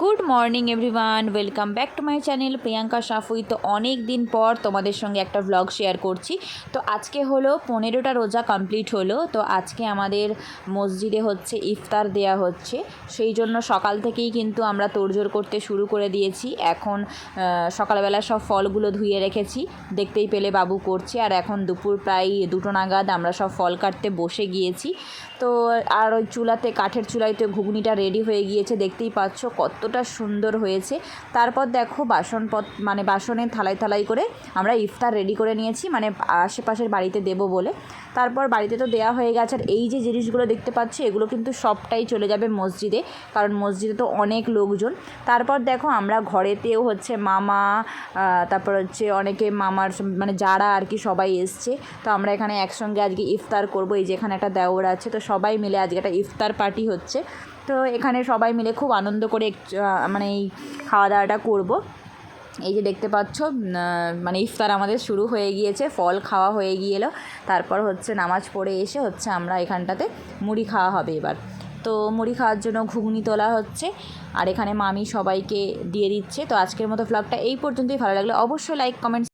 Good morning everyone, welcome back to my channel Priyanka Safui. তো অনেক দিন পর তোমাদের সঙ্গে একটা ব্লগ শেয়ার করছি। তো আজকে হলো 15টা রোজা কমপ্লিট হলো। তো আজকে আমাদের মসজিদে হচ্ছে ইফতার দেয়া হচ্ছে, সেই জন্য সকাল থেকেই কিন্তু আমরা তোড়জোড় করতে শুরু করে দিয়েছি। এখন সকালবেলা সব ফলগুলো ধুয়ে রেখেছি, দেখতেই পেলে বাবু করছে। আর এখন দুপুর প্রায় 2টো নাগাদ আমরা সব ফল কাটতে বসে গিয়েছি। তো আর ওই চুলাতে, কাঠের চুলায় তো ঘুগনিটা রেডি হয়ে গিয়েছে, দেখতেই পাচ্ছ কতটা সুন্দর হয়েছে। তারপর দেখো বাসনে থালায় থালায় করে আমরা ইফতার রেডি করে নিয়েছি, মানে আশেপাশের বাড়িতে দেবো বলে। তারপর বাড়িতে তো দেওয়া হয়ে গেছে। আর এই যে জিনিসগুলো দেখতে পাচ্ছি, এগুলো কিন্তু সবটাই চলে যাবে মসজিদে, কারণ মসজিদে তো অনেক লোকজন। তারপর দেখো আমরা ঘরেতেও হচ্ছে মামা, তারপর হচ্ছে অনেকে মামার মানে যারা আর কি সবাই এসছে। তো আমরা এখানে একসঙ্গে আজকে ইফতার করব। এই যে এখানে একটা দেওর আছে, তো সবাই মিলে আজকে একটা ইফতার পার্টি হচ্ছে। তো এখানে সবাই মিলে খুব আনন্দ করে মানে এই খাওয়া দাওয়াটা করব। এই যে দেখতে পাচ্ছ, মানে ইফতার আমাদের শুরু হয়ে গিয়েছে, ফল খাওয়া হয়ে গিয়েলো। তারপর হচ্ছে নামাজ পড়ে এসে হচ্ছে আমরা এখানটাতে মুড়ি খাওয়া হবে এবার। তো মুড়ি খাওয়ার জন্য ঘুগনি তোলা হচ্ছে, আর এখানে মামি সবাইকে দিয়ে দিচ্ছে। তো আজকের মতো ব্লগটা এই পর্যন্তই। ভালো লাগলে অবশ্যই লাইক, কমেন্ট